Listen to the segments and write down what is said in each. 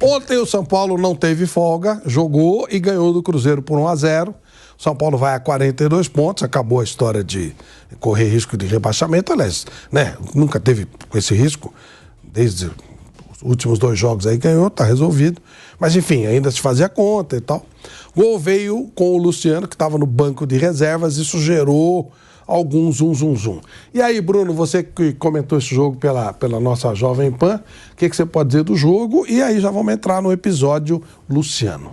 Ontem o São Paulo não teve folga, jogou e ganhou do Cruzeiro por 1-0. O São Paulo vai a 42 pontos, acabou a história de correr risco de rebaixamento, aliás, né? Nunca teve esse risco, desde os últimos 2 jogos aí ganhou, tá resolvido. Mas enfim, ainda se fazia conta e tal. O gol veio com o Luciano, que estava no banco de reservas, isso gerou algum zum. E aí, Bruno, você que comentou esse jogo pela nossa Jovem Pan, o que você pode dizer do jogo? E aí já vamos entrar no episódio Luciano.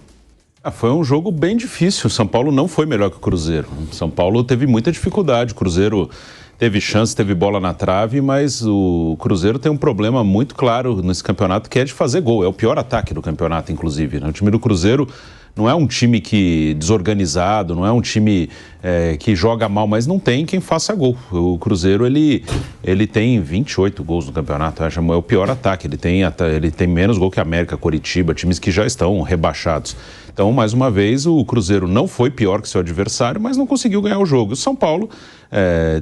Foi um jogo bem difícil. O São Paulo não foi melhor que o Cruzeiro. O São Paulo teve muita dificuldade. O Cruzeiro teve chance, teve bola na trave, mas o Cruzeiro tem um problema muito claro nesse campeonato, que é de fazer gol. É o pior ataque do campeonato, inclusive, né? O time do Cruzeiro não é um time desorganizado, não é um time que joga mal, mas não tem quem faça gol. O Cruzeiro, ele tem 28 gols no campeonato, é o pior ataque. Ele tem menos gol que a América, Coritiba, times que já estão rebaixados. Então, mais uma vez, o Cruzeiro não foi pior que seu adversário, mas não conseguiu ganhar o jogo. O São Paulo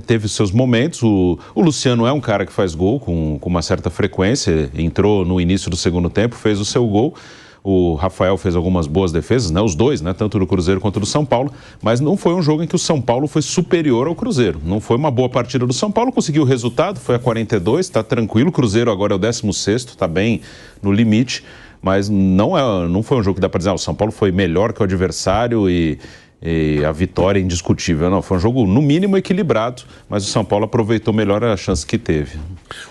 teve seus momentos. O Luciano é um cara que faz gol com uma certa frequência, entrou no início do segundo tempo, fez o seu gol. O Rafael fez algumas boas defesas, né? Os dois, né? Tanto do Cruzeiro quanto do São Paulo, mas não foi um jogo em que o São Paulo foi superior ao Cruzeiro. Não foi uma boa partida do São Paulo, conseguiu o resultado, foi a 42, está tranquilo. O Cruzeiro agora é o 16º, está bem no limite, mas não foi um jogo que dá para dizer, o São Paulo foi melhor que o adversário e a vitória é indiscutível. Não, foi um jogo no mínimo equilibrado, mas o São Paulo aproveitou melhor a chance que teve.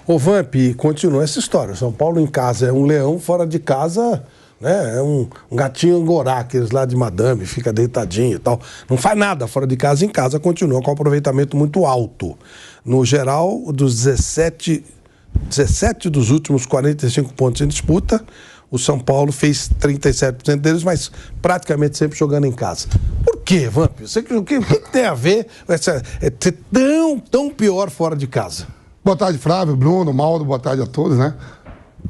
Ô Vamp, continua essa história. O São Paulo em casa é um leão, fora de casa... É um gatinho angorá, aqueles lá de madame, fica deitadinho e tal. Não faz nada fora de casa, em casa continua com aproveitamento muito alto. No geral, dos 17 dos últimos 45 pontos em disputa, o São Paulo fez 37% deles, mas praticamente sempre jogando em casa. Por quê, Vamp? O que tem a ver ser tão pior fora de casa? Boa tarde, Flávio, Bruno, Mauro, boa tarde a todos, né?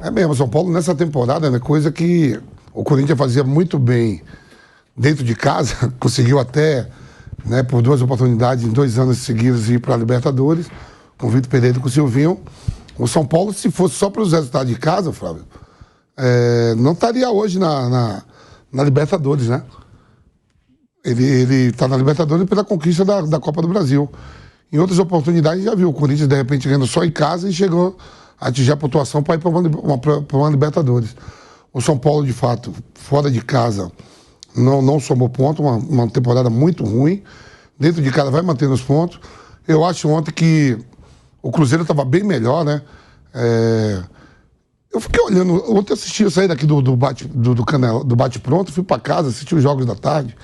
É mesmo, o São Paulo nessa temporada, né, coisa que o Corinthians fazia muito bem dentro de casa, conseguiu até, né, por 2 oportunidades em 2 anos seguidos ir para a Libertadores, com o Vitor Pereira e com o Silvinho. O São Paulo, se fosse só para os resultados de casa, Flávio, não estaria hoje na Libertadores, né? Ele está na Libertadores pela conquista da Copa do Brasil. Em outras oportunidades, já viu o Corinthians, de repente, ganhando só em casa e chegou a atingir a pontuação para ir para uma Libertadores. O São Paulo, de fato, fora de casa, não somou ponto, uma temporada muito ruim. Dentro de casa vai mantendo os pontos. Eu acho ontem que o Cruzeiro estava bem melhor, né? Eu fiquei olhando, ontem eu saí daqui do bate-pronto, fui para casa, assisti os jogos da tarde.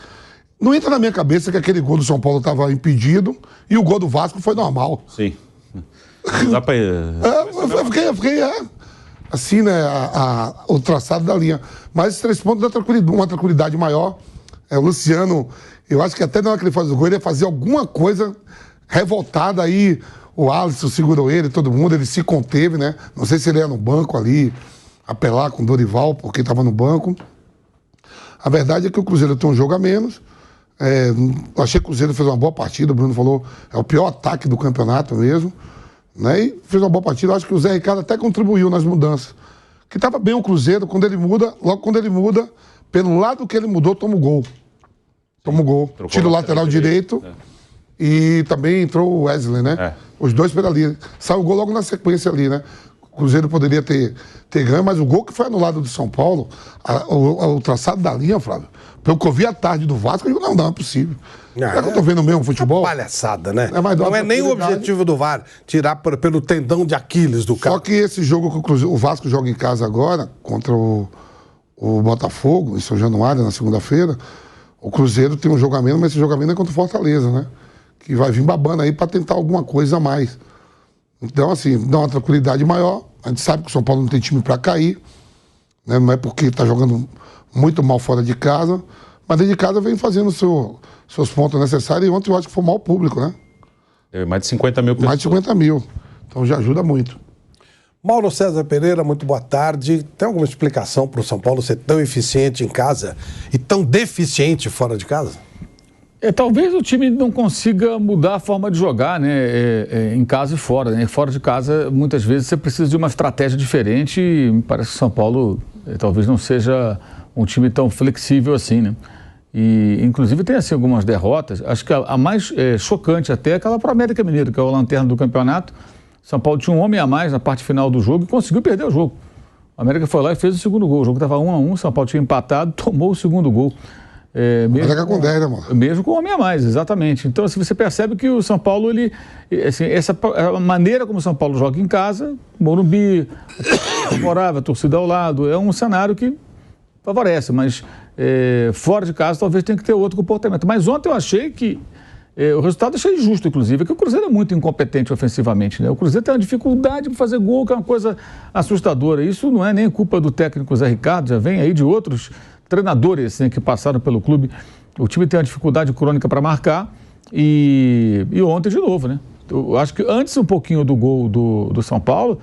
Não entra na minha cabeça que aquele gol do São Paulo estava impedido e o gol do Vasco foi normal. Sim. Não dá pra... Eu fiquei assim, né, o traçado da linha. Mas esses 3 pontos dão uma tranquilidade maior. O Luciano, eu acho que até na hora que ele faz o gol, ele ia fazer alguma coisa revoltada aí. O Alisson segurou ele, todo mundo, ele se conteve, né? Não sei se ele ia no banco ali, apelar com o Dorival, porque estava no banco. A verdade é que o Cruzeiro tem um jogo a menos. Eu achei que o Cruzeiro fez uma boa partida, o Bruno falou, é o pior ataque do campeonato mesmo. Né? E fez uma boa partida. Eu acho que o Zé Ricardo até contribuiu nas mudanças. Que estava bem o Cruzeiro, quando ele muda, logo quando ele muda, pelo lado que ele mudou, toma o gol. Tira o lateral direito. E também entrou o Wesley, né? Os dois pela linha. Saiu o gol logo na sequência ali, né? O Cruzeiro poderia ter ganho, mas o gol que foi anulado do São Paulo, o traçado da linha, Flávio, pelo que eu vi à tarde do Vasco, eu digo, não é possível. Será que eu tô vendo mesmo futebol? Palhaçada, né? Não é nem o objetivo do VAR tirar pelo tendão de Aquiles do cara. Só que esse jogo que o Vasco joga em casa agora, contra o Botafogo, em São Januário, na segunda-feira, o Cruzeiro tem um jogo a menos, mas esse jogo a menos é contra o Fortaleza, né? Que vai vir babando aí pra tentar alguma coisa a mais. Então, assim, dá uma tranquilidade maior. A gente sabe que o São Paulo não tem time pra cair, né? Não é porque tá jogando muito mal fora de casa, mas dentro de casa vem fazendo seus pontos necessários. E ontem eu acho que foi mal público, né? Mais de 50 mil pessoas. Mais de 50 mil. Então já ajuda muito. Mauro César Pereira, muito boa tarde. Tem alguma explicação para o São Paulo ser tão eficiente em casa e tão deficiente fora de casa? Talvez o time não consiga mudar a forma de jogar, né? Em casa e fora, né? Fora de casa, muitas vezes você precisa de uma estratégia diferente e me parece que o São Paulo talvez não seja um time tão flexível assim, né? E, inclusive, tem assim, algumas derrotas. Acho que a mais chocante até é aquela para o América Mineiro, que é o lanterna do campeonato. São Paulo tinha um homem a mais na parte final do jogo e conseguiu perder o jogo. O América foi lá e fez o segundo gol. O jogo estava 1-1, São Paulo tinha empatado, tomou o segundo gol. Mesmo com 10, né, mano? Mesmo com um homem a mais, exatamente. Então, assim, você percebe que o São Paulo, assim, a maneira como o São Paulo joga em casa, Morumbi, favorável, a torcida ao lado, é um cenário que favorece, mas fora de casa talvez tenha que ter outro comportamento. Mas ontem eu achei que o resultado achei injusto, inclusive, que o Cruzeiro é muito incompetente ofensivamente, né? O Cruzeiro tem uma dificuldade para fazer gol, que é uma coisa assustadora. Isso não é nem culpa do técnico Zé Ricardo, já vem aí de outros treinadores assim, que passaram pelo clube. O time tem uma dificuldade crônica para marcar e ontem de novo, né? Eu acho que antes um pouquinho do gol do São Paulo,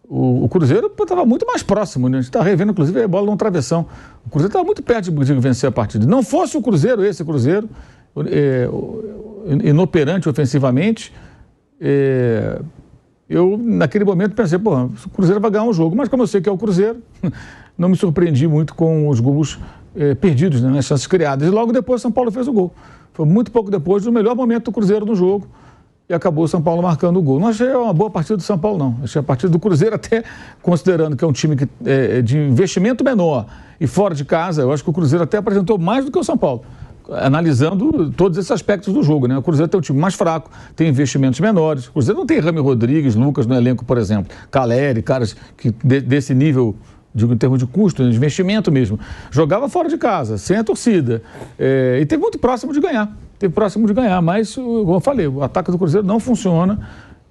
o Cruzeiro estava muito mais próximo, né? A gente está revendo, inclusive, a bola num travessão. O Cruzeiro estava muito perto de vencer a partida. Não fosse o Cruzeiro, esse Cruzeiro, inoperante ofensivamente, eu naquele momento pensei, pô, o Cruzeiro vai ganhar um jogo. Mas como eu sei que é o Cruzeiro, não me surpreendi muito com os gols perdidos, né, nas chances criadas. E logo depois o São Paulo fez o gol. Foi muito pouco depois do melhor momento do Cruzeiro no jogo. E acabou o São Paulo marcando o gol. Não achei uma boa partida do São Paulo, não. Achei a partida do Cruzeiro, até considerando que é um time de investimento menor e fora de casa, eu acho que o Cruzeiro até apresentou mais do que o São Paulo, analisando todos esses aspectos do jogo, né? O Cruzeiro tem um time mais fraco, tem investimentos menores. O Cruzeiro não tem Rami Rodrigues, Lucas no elenco, por exemplo. Caleri, caras que desse nível, digo, em termos de custo, de investimento mesmo. Jogava fora de casa, sem a torcida. E teve muito próximo de ganhar. Mas, como eu falei, o ataque do Cruzeiro não funciona.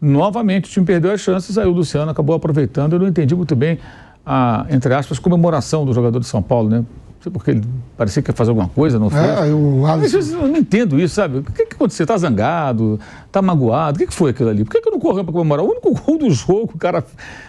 Novamente, o time perdeu as chances, aí o Luciano acabou aproveitando. Eu não entendi muito bem a, entre aspas, comemoração do jogador de São Paulo, né? Porque ele parecia que ia fazer alguma coisa, não fez. Eu não entendo isso, sabe? O que aconteceu? Tá zangado? Tá magoado? O que foi aquilo ali? Por que não correu para comemorar? O único gol do jogo, o cara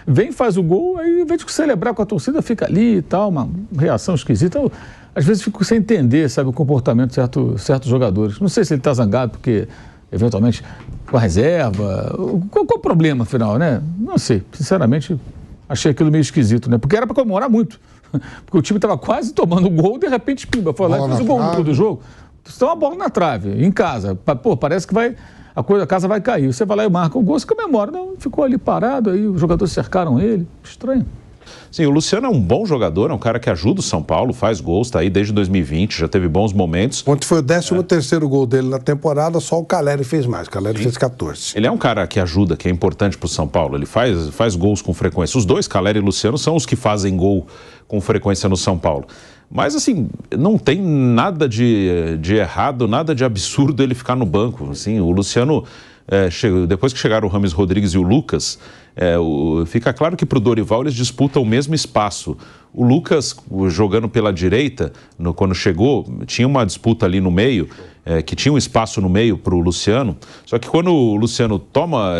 vem, faz o gol, aí, ao invés de celebrar com a torcida, fica ali e tal, uma reação esquisita. Eu, às vezes, fico sem entender, sabe, o comportamento de certos jogadores. Não sei se ele tá zangado porque, eventualmente, com a reserva. Qual o problema, afinal, né? Não sei. Sinceramente, achei aquilo meio esquisito, né? Porque era para comemorar muito. Porque o time estava quase tomando gol, de repente, pimba, foi lá e fez o gol do jogo. Então, uma bola na trave, em casa. Pô, parece que a casa vai cair. Você vai lá e marca o gol, você comemora. Não, ficou ali parado, aí os jogadores cercaram ele. Estranho. Sim, o Luciano é um bom jogador, é um cara que ajuda o São Paulo, faz gols, está aí desde 2020, já teve bons momentos. Ontem foi o 13º gol dele na temporada, só o Caleri fez mais, o Caleri fez 14. Ele é um cara que ajuda, que é importante para o São Paulo, ele faz gols com frequência. Os dois, Caleri e Luciano, são os que fazem gol com frequência no São Paulo. Mas, assim, não tem nada de errado, nada de absurdo ele ficar no banco. Assim, o Luciano, depois que chegaram o Rames Rodrigues e o Lucas, fica claro que para o Dorival eles disputam o mesmo espaço. O Lucas, jogando pela direita, quando chegou, tinha uma disputa ali no meio, que tinha um espaço no meio para o Luciano. Só que quando o Luciano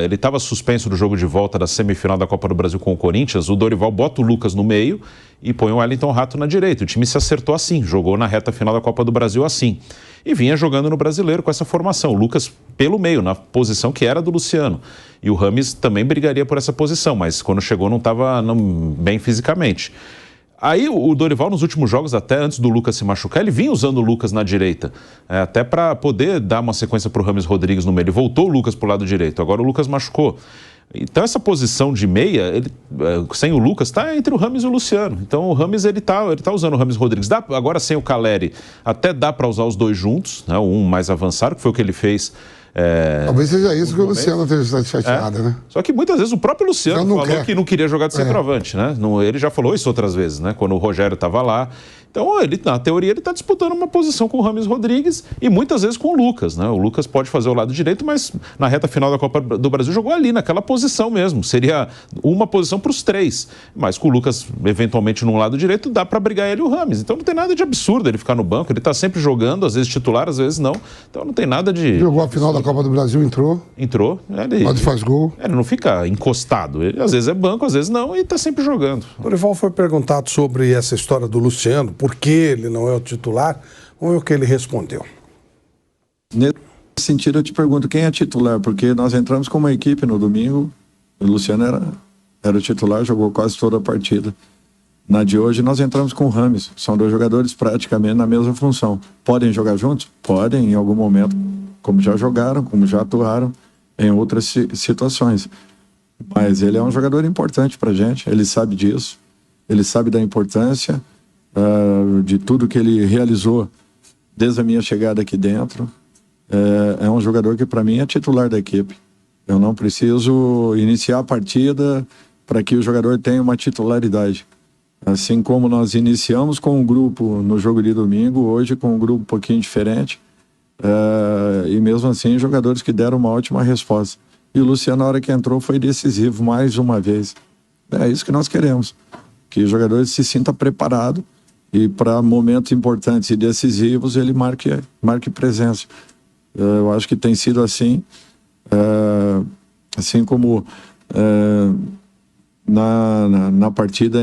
ele estava suspenso do jogo de volta da semifinal da Copa do Brasil com o Corinthians, o Dorival bota o Lucas no meio e põe o Wellington Rato na direita. O time se acertou assim, jogou na reta final da Copa do Brasil assim. E vinha jogando no Brasileiro com essa formação. O Lucas pelo meio, na posição que era do Luciano. E o Rames também brigaria por essa posição, mas quando chegou não estava bem fisicamente. Aí o Dorival, nos últimos jogos, até antes do Lucas se machucar, ele vinha usando o Lucas na direita, até para poder dar uma sequência para o Rames Rodrigues no meio. Ele voltou o Lucas para o lado direito, agora o Lucas machucou. Então essa posição de meia, sem o Lucas, está entre o Rames e o Luciano. Então o Rames, ele tá usando o Rames Rodrigues. Agora sem o Caleri, até dá para usar os dois juntos, né, um mais avançado, que foi o que ele fez. Talvez seja isso que o Luciano esteja chateado, né? Só que muitas vezes o próprio Luciano falou que não queria jogar de centroavante, né? Ele já falou isso outras vezes, né? Quando o Rogério estava lá. Então, na teoria, ele está disputando uma posição com o Rames Rodrigues e muitas vezes com o Lucas, né? O Lucas pode fazer o lado direito, mas na reta final da Copa do Brasil jogou ali, naquela posição mesmo. Seria uma posição para os três. Mas com o Lucas, eventualmente, num lado direito, dá para brigar ele e o Rames. Então, não tem nada de absurdo ele ficar no banco. Ele está sempre jogando, às vezes titular, às vezes não. Então, não tem nada de... Jogou a final da Copa do Brasil, entrou. Ele faz gol. Ele não fica encostado. Ele, às vezes é banco, às vezes não, e está sempre jogando. O Dorival foi perguntado sobre essa história do Luciano, por que ele não é o titular, vamos ver o que ele respondeu. Nesse sentido, eu te pergunto, quem é titular? Porque nós entramos com uma equipe no domingo, o Luciano era o titular, jogou quase toda a partida. Na de hoje nós entramos com o Rames. São 2 jogadores praticamente na mesma função. Podem jogar juntos? Podem, em algum momento, como já jogaram, como já atuaram em outras situações. Mas ele é um jogador importante pra gente, ele sabe disso. Ele sabe da importância de tudo que ele realizou desde a minha chegada aqui dentro. É um jogador que para mim é titular da equipe. Eu não preciso iniciar a partida para que o jogador tenha uma titularidade. Assim como nós iniciamos com um grupo no jogo de domingo, hoje com um grupo um pouquinho diferente. E mesmo assim, jogadores que deram uma ótima resposta. E o Luciano, na hora que entrou, foi decisivo mais uma vez. É isso que nós queremos. Que os jogadores se sintam preparados e para momentos importantes e decisivos ele marque presença. Eu acho que tem sido assim. Assim como na partida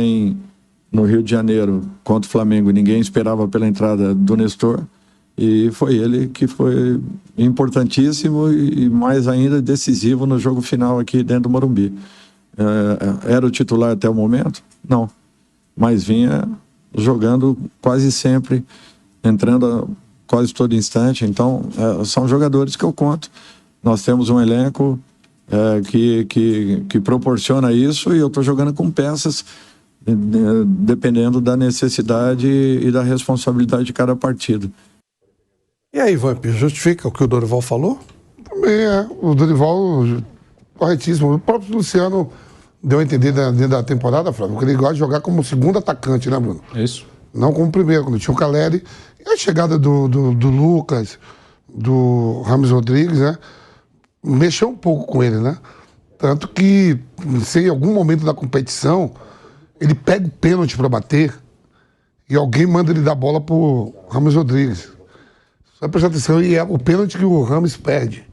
no Rio de Janeiro contra o Flamengo, ninguém esperava pela entrada do Nestor, e foi ele que foi importantíssimo e mais ainda decisivo no jogo final aqui dentro do Morumbi. Era o titular até o momento? Não, mas vinha jogando quase sempre, entrando quase todo instante. Então são jogadores que eu conto. Nós temos um elenco que proporciona isso, e eu estou jogando com peças dependendo da necessidade e da responsabilidade de cada partida. E aí, Vamp, justifica o que o Dorival falou? Também o Dorival, corretíssimo. O próprio Luciano deu a entender dentro da temporada, Flávio, que ele gosta de jogar como segundo atacante, né, Bruno? Isso. Não como primeiro, quando tinha o Caleri. E a chegada do Lucas, do Rames Rodrigues, né? Mexeu um pouco com ele, né? Tanto que, se em algum momento da competição, ele pega o pênalti para bater e alguém manda ele dar a bola pro Rames Rodrigues. Só prestar atenção, e é o pênalti que o Rames perde.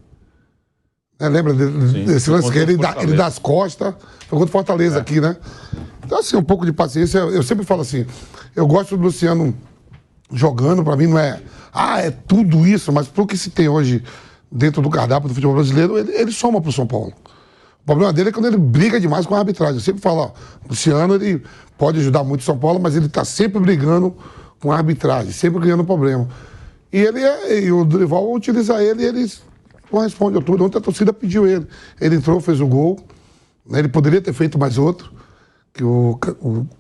Lembra desse lance que ele dá as costas? Foi contra o Fortaleza aqui, né? Então, assim, um pouco de paciência. Eu sempre falo assim, eu gosto do Luciano jogando, pra mim não é é tudo isso, mas pro que se tem hoje dentro do cardápio do futebol brasileiro, ele soma pro São Paulo. O problema dele é quando ele briga demais com a arbitragem. Eu sempre falo, o Luciano, ele pode ajudar muito o São Paulo, mas ele tá sempre brigando com a arbitragem, sempre criando problema. E o Dorival utiliza ele e ele corresponde a tudo. Ontem a torcida pediu ele. Ele entrou, fez o gol. Né? Ele poderia ter feito mais outro, que o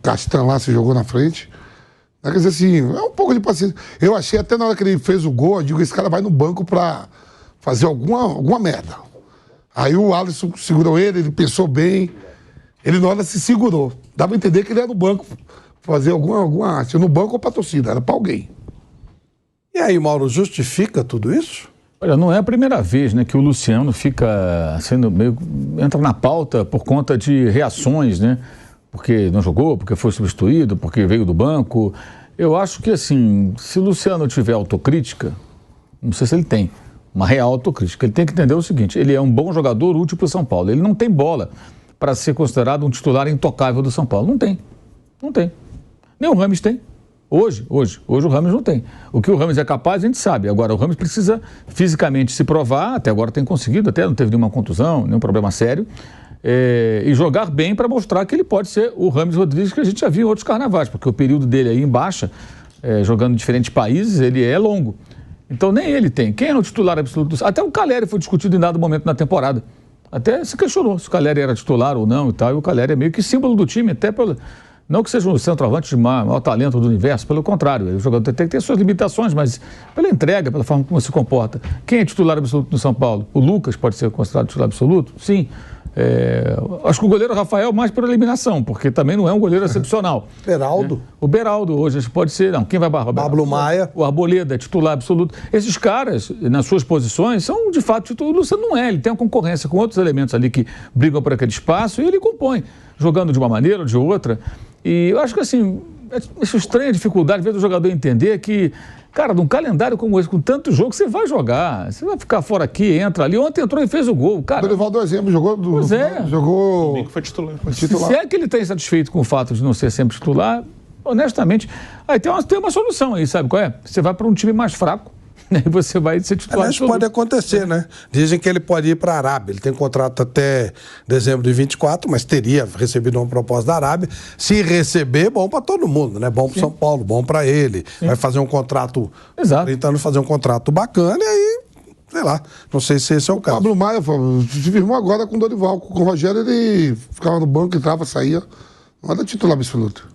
Castan lá se jogou na frente. Quer dizer assim, é um pouco de paciência. Eu achei até na hora que ele fez o gol, eu digo, esse cara vai no banco pra fazer alguma merda. Aí o Alisson segurou ele pensou bem. Ele na hora se segurou. Dava a entender que ele ia no banco fazer alguma arte. No banco ou pra torcida, era pra alguém. E aí, Mauro, justifica tudo isso? Olha, não é a primeira vez, né, que o Luciano fica sendo entra na pauta por conta de reações, né? Porque não jogou, porque foi substituído, porque veio do banco. Eu acho que, assim, se o Luciano tiver autocrítica, não sei se ele tem uma real autocrítica, ele tem que entender o seguinte: ele é um bom jogador útil para o São Paulo. Ele não tem bola para ser considerado um titular intocável do São Paulo. Não tem. Não tem. Nem o Rames tem. Hoje o Rames não tem. O que o Rames é capaz, a gente sabe. Agora, o Rames precisa fisicamente se provar, até agora tem conseguido, até não teve nenhuma contusão, nenhum problema sério, e jogar bem para mostrar que ele pode ser o Rames Rodrigues que a gente já viu em outros carnavais, porque o período dele aí em baixa, jogando em diferentes países, ele é longo. Então, nem ele tem. Quem é o titular absoluto? Até o Caleri foi discutido em dado momento na temporada. Até se questionou se o Caleri era titular ou não e tal, e o Caleri é meio que símbolo do time, até pelo... Não que seja um centroavante de maior talento do universo, pelo contrário, o jogador tem que ter suas limitações, mas pela entrega, pela forma como se comporta. Quem é titular absoluto no São Paulo? O Lucas pode ser considerado titular absoluto? Sim. Acho que o goleiro Rafael mais por eliminação, porque também não é um goleiro excepcional. Beraldo. O Beraldo hoje pode ser, não, quem vai barrar? Pablo Maia. O Arboleda, titular absoluto. Esses caras, nas suas posições, são de fato titular. O Luciano não é, ele tem uma concorrência com outros elementos ali que brigam por aquele espaço e ele compõe, jogando de uma maneira ou de outra. E eu acho que, assim, essa estranha dificuldade, às vezes, do jogador entender que, cara, num calendário como esse, com tanto jogo, você vai jogar. Você vai ficar fora aqui, entra ali. Ontem entrou e fez o gol. Cara, o Dorival, do exemplo, jogou... Pois é. Jogou... Foi titular. Se é que ele está insatisfeito com o fato de não ser sempre titular, honestamente, aí tem uma solução aí, sabe qual é? Você vai para um time mais fraco, Aí você vai ser titular. Isso pode acontecer, né? Dizem que ele pode ir para a Arábia. Ele tem contrato até dezembro de 24, mas teria recebido uma proposta da Arábia. Se receber, bom para todo mundo, né? Bom para São Paulo, bom para ele. Sim. Vai fazer um contrato. Exato. Tentando fazer um contrato bacana e aí, sei lá, não sei se esse é o caso. Pablo Maia se firmou agora com o Dorival. Com o Rogério, ele ficava no banco, entrava, saía. Não era titular absoluto.